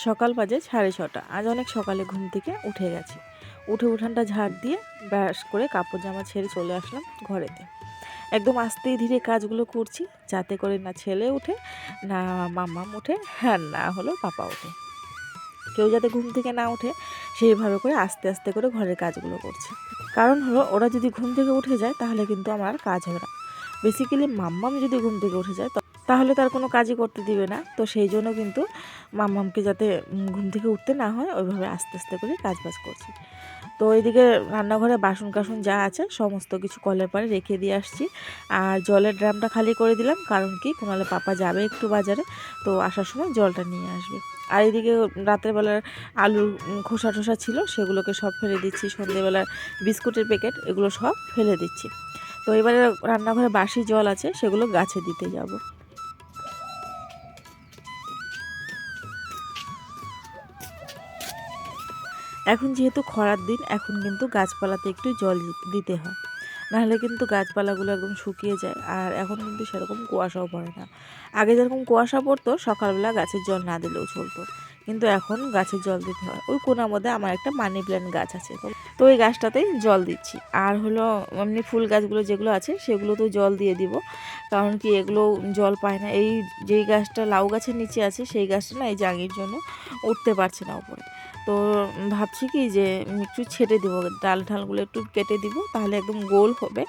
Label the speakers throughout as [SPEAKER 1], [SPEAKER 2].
[SPEAKER 1] সকাল বাজে 6:30। আজ অনেক সকালে ঘুম থেকে উঠে গেছি। উঠে উঠানটা ঝাড় দিয়ে ব্রাশ করে কাপড় জামা ছেড়ে চলে আসলাম ঘরেতে। একদম আস্তে ধীরে কাজগুলো করছি, যাতে করে না ছেলে ওঠে, না মাম্মাম ওঠে, আর না হলো পাপা ওঠে। কেউ যাতে ঘুম থেকে না ওঠে সেইভাবে করে আস্তে আস্তে করে ঘরের কাজগুলো করছি। কারণ হলো ওরা যদি ঘুম থেকে উঠে যায় তাহলে কিন্তু আমার আর কাজ হবে না। বেসিক্যালি মাম্মাম যদি ঘুম থেকে উঠে যায় তাহলে তার কোনো কাজই করতে দিবে না। তো সেই জন্য কিন্তু মাম্মামকে যাতে ঘুম থেকে উঠতে না হয় ওইভাবে আস্তে আস্তে করে কাজবাজ করছি। তো এইদিকে রান্নাঘরে বাসন কাসন যা আছে সমস্ত কিছু কলের পাড়ে রেখে দিয়ে আসছি। আর জলের ড্রামটা খালি করে দিলাম, কারণ কি কোনালে পাপা যাবে একটু বাজারে, তো আসার সময় জলটা নিয়ে আসবে। আর এদিকে রাতের বেলার আলুর খোসা টোসা ছিল সেগুলোকে সব ফেলে দিচ্ছি। সন্ধেবেলার বিস্কুটের প্যাকেট এগুলো সব ফেলে দিচ্ছি। তো এবারে রান্নাঘরে বাসি জল আছে সেগুলো গাছে দিতে যাব। এখন যেহেতু খরার দিন, এখন কিন্তু গাছপালাতে একটু জল দিতে হয়, নাহলে কিন্তু গাছপালাগুলো একদম শুকিয়ে যায়। আর এখন কিন্তু সেরকম কুয়াশাও পড়ে না। আগে যেরকম কুয়াশা পড়তো সকালবেলা গাছের জল না দিলেও চলতো, কিন্তু এখন গাছের জল দিতে হয়। ওই কোনার মধ্যে আমার একটা মানি প্ল্যান্ট গাছ আছে, তো ওই গাছটাতেই জল দিচ্ছি। আর হলো এমনি ফুল গাছগুলো যেগুলো আছে সেগুলো তো জল দিয়ে দিব, কারণ কি এগুলো জল পায় না। এই যেই গাছটা লাউ গাছের নিচে আছে সেই গাছটা না এই জাঙির জন্য উঠতে পারছে না উপরে। তো ভাবছি কি যে একটু ছেটে দেবো, ডাল ঢালগুলো একটু কেটে দিব, তাহলে একদম গোল হবে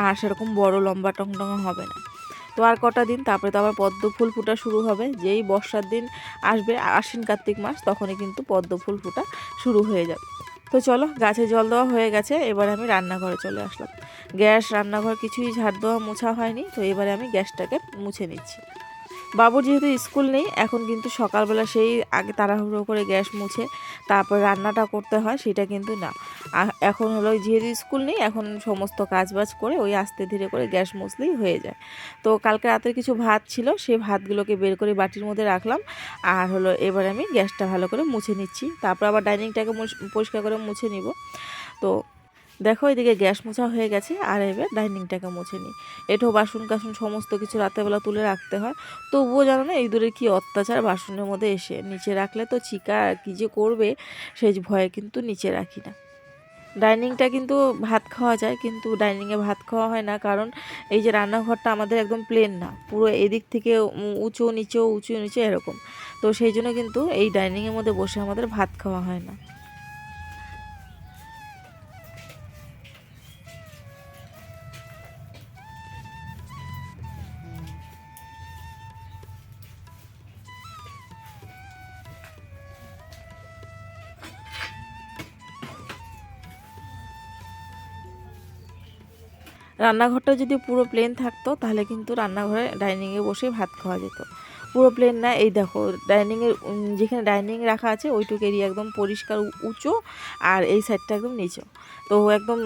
[SPEAKER 1] আর সেরকম বড় লম্বা টং হবে না। তো আর কটা দিন তারপরে তো আবার পদ্ম ফুল ফোটা শুরু হবে। যেই বর্ষার দিন আসবে আশ্বিন কার্তিক মাস, তখনই কিন্তু পদ্ম ফুল ফোটা শুরু হয়ে যাবে। তো চলো, গাছে জল দেওয়া হয়ে গেছে, এবার আমি রান্নাঘরে চলে আসলাম। গ্যাস রান্নাঘর কিছুই ঝাড় দেওয়া মোছা হয়নি, তো এবারে আমি গ্যাসটাকে মুছে নিচ্ছি। বাবুর যেহেতু স্কুল নেই, এখন কিন্তু সকালবেলা সেই আগে তাড়াহুড়ো করে গ্যাস মুছে তারপর রান্নাটা করতে হয়, সেটা কিন্তু না। এখন হলো যেহেতু স্কুল নেই, এখন সমস্ত কাজবাজ করে ওই আস্তে ধীরে করে গ্যাস মুছলেই হয়ে যায়। তো কালকে রাতের কিছু ভাত ছিল, সেই ভাতগুলোকে বের করে বাটির মধ্যে রাখলাম। আর হলো এবার আমি গ্যাসটা ভালো করে মুছে নিচ্ছি, তারপর আবার ডাইনিংটাকে পরিষ্কার করে মুছে নিব। তো দেখো এদিকে গ্যাস মোছা হয়ে গেছে, আর এবার ডাইনিংটাকে মুছে নিই। এঁঠো বাসন কাসন সমস্ত কিছু রাতেরবেলা তুলে রাখতে হয়। তবুও জানো না এই দূরের কী অত্যাচার, বাসনের মধ্যে এসে নিচে রাখলে তো চিকা কী যে করবে, সেই ভয়ে কিন্তু নিচে রাখি না। ডাইনিংটা কিন্তু ভাত খাওয়া যায়, কিন্তু ডাইনিংয়ে ভাত খাওয়া হয় না, কারণ এই যে রান্নাঘরটা আমাদের একদম প্লেন না, পুরো এদিক থেকে উঁচু নিচেও উঁচু নিচে এরকম। তো সেই জন্য কিন্তু এই ডাইনিংয়ের মধ্যে বসে আমাদের ভাত খাওয়া হয় না। রান্নাঘরটা যদি পুরো প্লেন থাকতো তাহলে কিন্তু রান্নাঘরে ডাইনিংয়ে বসে ভাত খাওয়া যেত। পুরো প্লেন না, এই দেখো ডাইনিংয়ের যেখানে ডাইনিং রাখা আছে ওইটুকু এরিয়া একদম পরিষ্কার উঁচু, আর এই সাইডটা একদম নিচু। তো একদম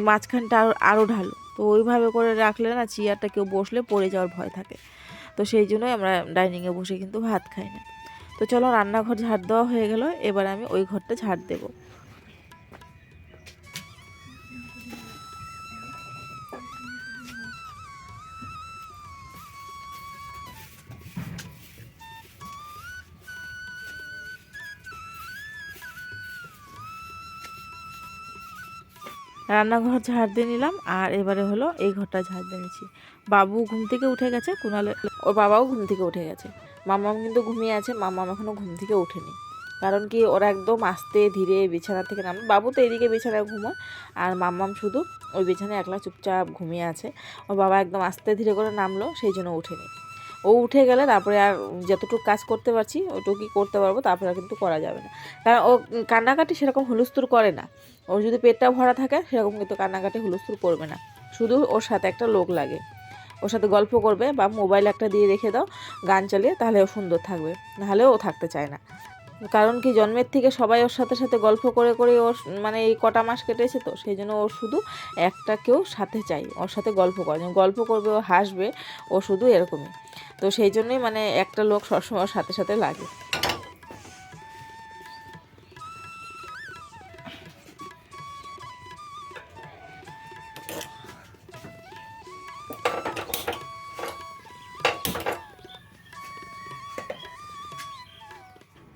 [SPEAKER 1] মাঝখানটা আরও ঢালু। তো ওইভাবে করে রাখলে না চেয়ারটা কেউ বসলে পড়ে যাওয়ার ভয় থাকে। তো সেই জন্যই আমরা ডাইনিংয়ে বসে কিন্তু ভাত খাই না। তো চলো, রান্নাঘর ঝাড় দেওয়া হয়ে গেল, এবার আমি ওই ঘরটা ঝাড় দেবো। রান্নাঘর ঝাড় দিয়ে নিলাম, আর এবারে হলো এই ঘরটা ঝাড় দিয়ে নিচ্ছি। বাবু ঘুম থেকে উঠে গেছে, কুনালে ওর বাবাও ঘুম থেকে উঠে গেছে। মাম্মাম কিন্তু ঘুমিয়ে আছে, মাম্মাম এখনও ঘুম থেকে ওঠেনি। কারণ কি ওরা একদম আস্তে ধীরে বিছানা থেকে নামে। বাবু তো এদিকে বিছানায় ঘুমোয়, আর মাম্মাম শুধু ওই বিছানায় একলা চুপচাপ ঘুমিয়ে আছে। ওর বাবা একদম আস্তে ধীরে করে নামলো, সেই জন্য ওঠেনি। ও উঠে গেলে তারপরে আর যতটুকু কাজ করতে পারছি ওইটুকুই করতে পারবো, তারপরে আর কিন্তু করা যাবে না। কারণ ও কান্নাকাটি সেরকম হুলস্থুল করে না। ওর যদি পেটটা ভরা থাকে সেরকম কিন্তু কান্নাকাটি হুলস্থুল করবে না। শুধু ওর সাথে একটা লোক লাগে, ওর সাথে গল্প করবে, বা মোবাইল একটা দিয়ে রেখে দাও গান চালিয়ে, তাহলে ও সুন্দর থাকবে, নাহলে ও থাকতে চায় না। কারণ কি জন্মের থেকে সবাই ওর সাথে সাথে গল্প করে করে ওর মানে এই কটা মাস কেটেছে, তো সেই জন্য ওর শুধু একটা কেউ সাথে চাই, ওর সাথে গল্প করে, গল্প করবে, ও হাসবে, ও শুধু এরকমই। তো সেই জন্যই মানে একটা লোক সবসময় ওর সাথে সাথে লাগে।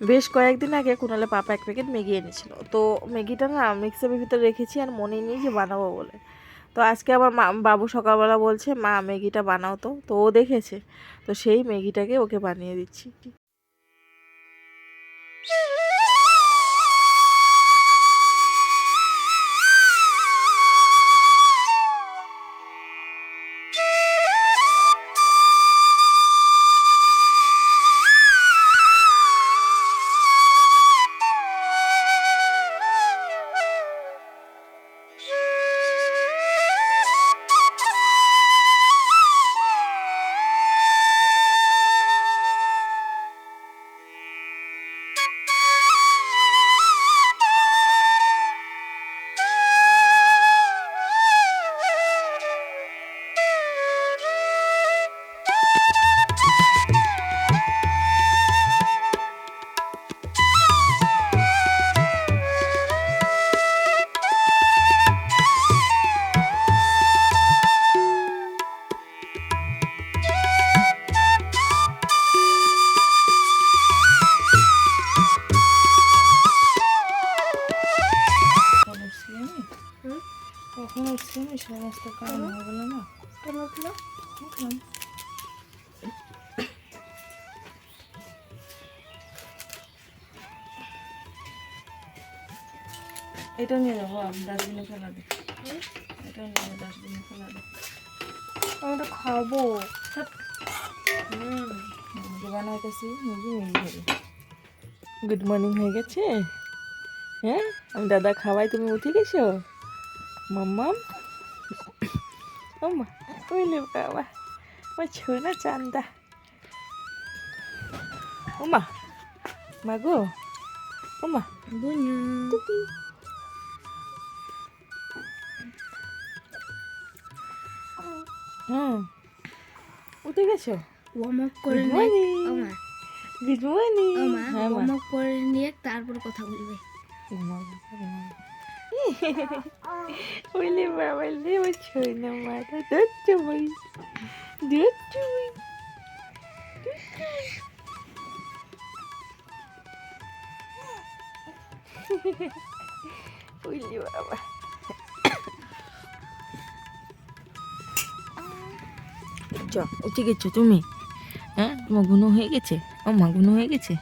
[SPEAKER 1] বেশ কয়েকদিন আগে কুনালে পাপা এক প্যাকেট ম্যাগি এনেছিল, তো ম্যাগিটা না মিক্সারের ভিতরে রেখেছি আর মনে নেই যে বানাবো বলে। তো আজকে আবার বাবু সকালবেলা বলছে মা ম্যাগিটা বানাও, তো ও দেখেছে, তো সেই ম্যাগিটাকে ওকে বানিয়ে দিচ্ছি। কখন উঠছি আমি, সমস্ত কাজ হয়ে গেল না, কেন উঠলো? উঠলাম। এটা নিয়ে যাবো, ডাস্টবিনে ফেলা দে। এটা নিয়ে যাবো, ডাস্টবিনে ফেলা দে। আমি তো খাবো। বানাইতেছি মুরগি মেরে। গুড মর্নিং হয়ে গেছে। হ্যাঁ, আমি দাদা খাওয়াই, তুমি উঠে গেছো মাম্মাম? ওমা ওইলে বাবা, আমার ছোনা চান্দা। ওমা মাগো, ওমা টুকি। উঠে গেছো?
[SPEAKER 2] ওয়ার্মআপ করে
[SPEAKER 1] গুড মর্নিং।
[SPEAKER 2] ওয়ার্মআপ করে নিয়ে তারপর কথা বলবে।
[SPEAKER 1] ওইলে বাবা, লে আমার ছোনা মাটা দচ্চু বই, দচ্চু বই। ওইলে বাবা, উঠে গেছো তুমি? হ্যাঁ, তোমার গুনো হয়ে গেছে? ও মা, গুনো হয়ে গেছে?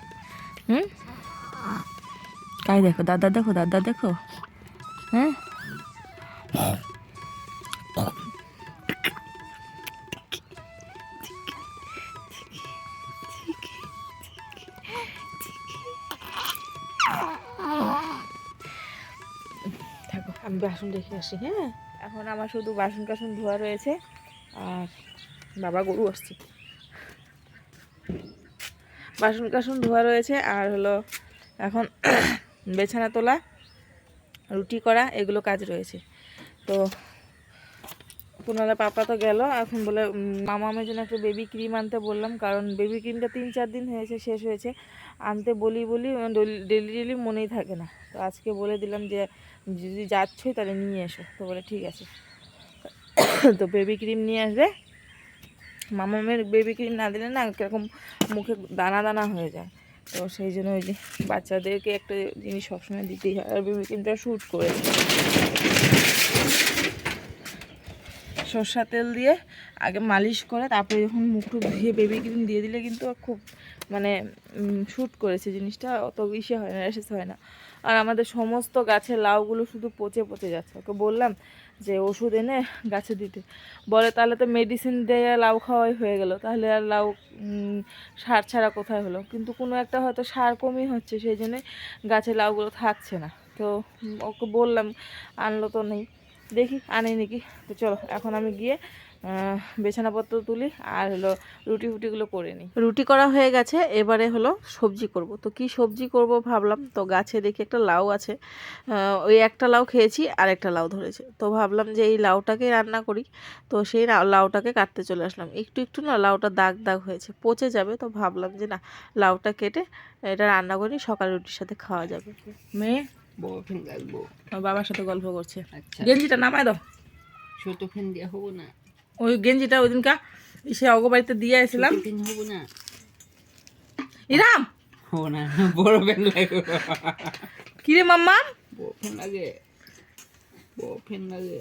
[SPEAKER 1] হুম, কাই দেখো, দাদা দেখো, দাদা দেখো। হ্যাঁ, থাকো, আমি বাসন রেখে আসি। হ্যাঁ, এখন আমার শুধু বাসন কাসন ধোয়া রয়েছে, আর বাবা গরু আসছে। বাসন কাসন ধোয়া রয়েছে, আর হলো এখন বিছানা তোলা, রুটি করা, এগুলো কাজ রয়েছে। তো পুনরায় পাপা তো গেল, এখন বলে মামামের জন্য একটা বেবি ক্রিম আনতে বললাম, কারণ বেবি ক্রিমটা 3-4 দিন হয়েছে, শেষ হয়েছে। আনতে বলি ডেলি মনেই থাকে না। তো আজকে বলে দিলাম যে যদি যাচ্ছই তাহলে নিয়ে এসো। তো বলে ঠিক আছে। তো বেবি ক্রিম নিয়ে আসবে। মামামের বেবি ক্রিম না দিলে না কীরকম মুখে দানা দানা হয়ে যায়, তো সেই জন্য ওই যে বাচ্চাদেরকে একটা জিনিস সবসময় দিতেই হয়। আর বেবি ক্রিমটা শ্যুট করেছে। সরষা তেল দিয়ে আগে মালিশ করে তারপরে যখন মুখটু ধুয়ে বেবি ক্রিম দিয়ে দিলে কিন্তু খুব মানে শ্যুট করেছে জিনিসটা, অত ইসে হয় না, র্যাশেস হয় না। আর আমাদের সমস্ত গাছের লাউগুলো শুধু পচে পচে যাচ্ছে। ওকে বললাম যে ওষুধ এনে গাছে দিতে, বলে তাহলে তো মেডিসিন দিয়ে লাউ খাওয়াই হয়ে গেল, তাহলে আর লাউ সার ছাড়া কোথায় হলো? কিন্তু কোনো একটা হয়তো সার কমই হচ্ছে, সেই জন্যে গাছের লাউগুলো থাকছে না। তো ওকে বললাম, আনলো তো নেই, দেখি আনে নাকি। তো চলো এখন আমি গিয়ে বিছানাপত্র তুলি, আর হলো রুটি ফুটিগুলো করে নিই। রুটি করা হয়ে গেছে, এবারে হলো সবজি করব। তো কি সবজি করব ভাবলাম, তো গাছে দেখি একটা লাউ আছে, ওই একটা লাউ খেয়েছি, আর একটা লাউ ধরেছে। তো ভাবলাম যে এই লাউটাকে রান্না করি। তো সেই লাউটাকে কাটতে চলে আসলাম। একটু একটু না লাউটা দাগ দাগ হয়েছে, পচে যাবে। তো ভাবলাম যে না, লাউটা কেটে এটা রান্না করি, সকালে রুটির সাথে খাওয়া যাবে। মেয়ে বাবার সাথে গল্প করছে। গেঞ্জিটা নামায় দাও,
[SPEAKER 2] ছোট ফ্যান দিয়ে হবো না।
[SPEAKER 1] ওই গেঞ্জিটা ওই দিনকা সে অগবাড়িতে দিয়ে আসছিলাম।
[SPEAKER 2] হবো না
[SPEAKER 1] ইরাম,
[SPEAKER 2] হবো না, বড় ফ্যান লাগে।
[SPEAKER 1] কিরে মাম্মা?
[SPEAKER 2] বড় ফ্যান লাগে, বড় ফ্যান লাগে,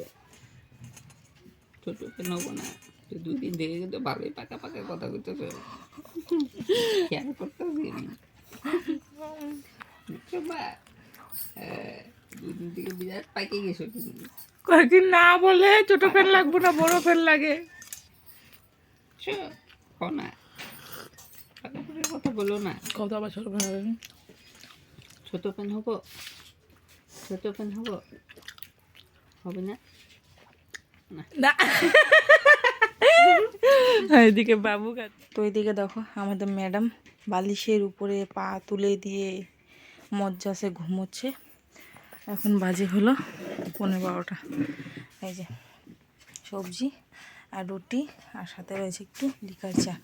[SPEAKER 2] ছোট ফ্যান হবো না। তো 2 দিন থেকে কিন্তু ভালোই পাকা পাকা কথা কইতেছে, খেয়াল করতেছি আমি। বুঝছো বা? 2 দিন থেকে বিরাট পাকে গেছো তুমি।
[SPEAKER 1] কয়েকদিন না বলে ছোট ফ্যান লাগবো না, বড় ফ্যান লাগে।
[SPEAKER 2] বুঝছো? হো না, পাকা পাকা কথা বলো না।
[SPEAKER 1] কত আবার ছোট ফ্যান লাগে?
[SPEAKER 2] ছোট ফ্যান হবো, ছোট ফ্যান হবো, হবে না?
[SPEAKER 1] না। এদিকে বাবু তো এদিকে দেখো আমাদের ম্যাডাম বালিশের উপরে পা তুলে দিয়ে মজ্জাসে ঘুমোচ্ছে। এখন বাজে হলো 11:30। এই যে সবজি আর রুটি আর সাথে রয়েছে একটু লিকার চা।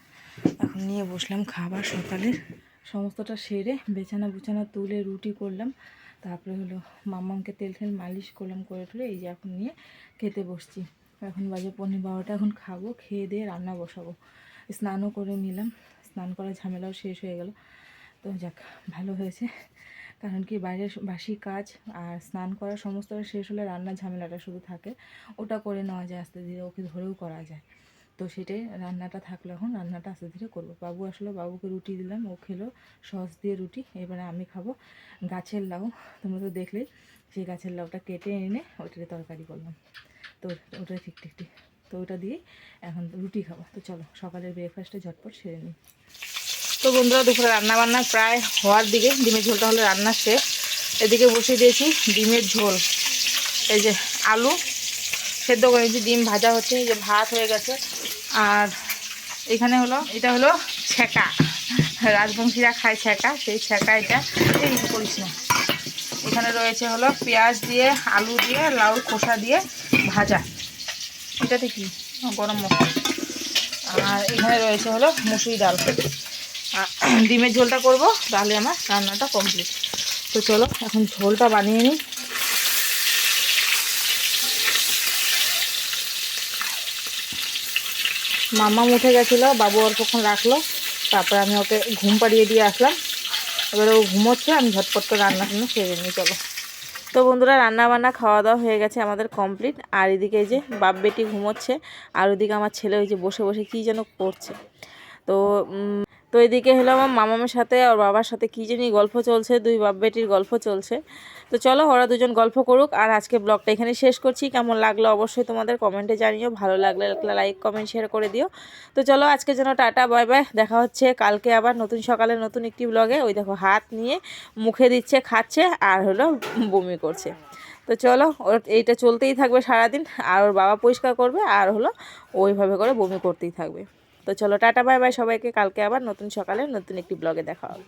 [SPEAKER 1] এখন নিয়ে বসলাম খাবার সকালের। সমস্তটা সেরে বেছানা বুছানা তুলে রুটি করলাম, তারপরে হলো মাম্মামকে তেল ঠেল মালিশ করলাম, করে ঠুলে এই যে এখন নিয়ে খেতে বসছি। এখন বাজে 12:15। এখন খাবো, খেয়ে দিয়ে রান্না বসাবো। স্নানও করে নিলাম, স্নান করার ঝামেলাও শেষ হয়ে গেল। তো যাক, ভালো হয়েছে। কারণ কি বাইরের বাসি কাজ আর স্নান করা সমস্তটা শেষ হলে রান্নার ঝামেলাটা শুধু থাকে, ওটা করে নেওয়া যায় আস্তে ধীরে, ওকে ধরেও করা যায়। তো সেটাই রান্নাটা থাকলো, এখন রান্নাটা আস্তে ধীরে করবো। বাবু আসলো, বাবুকে রুটি দিলাম, ও খেলো সস দিয়ে রুটি। এবারে আমি খাবো গাছের লাউ। তোমরা তো দেখলেই, সেই গাছের লাউটা কেটে এনে ওইটারে তরকারি করলাম। তো ওটা ঠিক ঠিক ঠিক, তো ওটা দিয়েই এখন রুটি খাবো। তো চলো সকালের ব্রেকফাস্টে ঝটপট সেরে নিই। তো বন্ধুরা দুপুরে রান্নাবান্না প্রায় হওয়ার দিকে, ডিমের ঝোলটা হলে রান্না শেষ। এদিকে বসিয়ে দিয়েছি ডিমের ঝোল। এই যে আলু সেদ্ধ করে নিয়েছি, ডিম ভাজা হচ্ছে, এই যে ভাত হয়ে গেছে। আর এখানে হলো, এটা হলো ছ্যাঁকা, রাজবংশীরা খায় ছ্যাঁকা, সেই ছ্যাঁকা এটা। এই করিস না। এখানে রয়েছে হলো পেঁয়াজ দিয়ে, আলু দিয়ে, লাউ খোসা দিয়ে ভাজা। এটাতে কি গরম মশলা। আর এখানে রয়েছে হলো মুসুরি ডাল। ডিমের ঝোলটা করব, তাহলে আমার রান্নাটা কমপ্লিট। তো চলো এখন ঝোলটা বানিয়ে নিই। মামা উঠে গেছিলো, বাবু অল্পক্ষণ রাখলো, তারপরে আমি ওকে ঘুম পাড়িয়ে দিয়ে আসলাম। এবারে ও ঘুমোচ্ছে, আমি ঝটপট করে রান্না টান্না সেরে নিই। চলো। তো বন্ধুরা রান্না বান্না খাওয়া দাওয়া হয়ে গেছে আমাদের কমপ্লিট। আর এদিকে এই যে বাপ বেটি ঘুমোচ্ছে, আর ওইদিকে আমার ছেলে ওই যে বসে বসে কী যেন করছে। তো তো এদিকে হলো আমার মামামের সাথে আর বাবার সাথে কী জানি গল্প চলছে, দুই বাপ বেটির গল্প চলছে। তো চলো ওরা দুজন গল্প করুক, আর আজকে ব্লগটা এখানে শেষ করছি। কেমন লাগলো অবশ্যই তোমাদের কমেন্টে জানিও, ভালো লাগলে লাইক কমেন্ট শেয়ার করে দিও। তো চলো আজকে যেন টাটা বাই বাই, দেখা হচ্ছে কালকে আবার নতুন সকালে নতুন একটি ব্লগে। ওই দেখো হাত নিয়ে মুখে দিচ্ছে, খাচ্ছে আর হলো বমি করছে। তো চলো ওর এইটা চলতেই থাকবে সারাদিন, আর ওর বাবা পরিষ্কার করবে আর হলো ওইভাবে করে বমি করতেই থাকবে। তো চলো টাটা বাই বাই সবাইকে, কালকে আবার নতুন সকালে নতুন একটি ব্লগে দেখা হবে।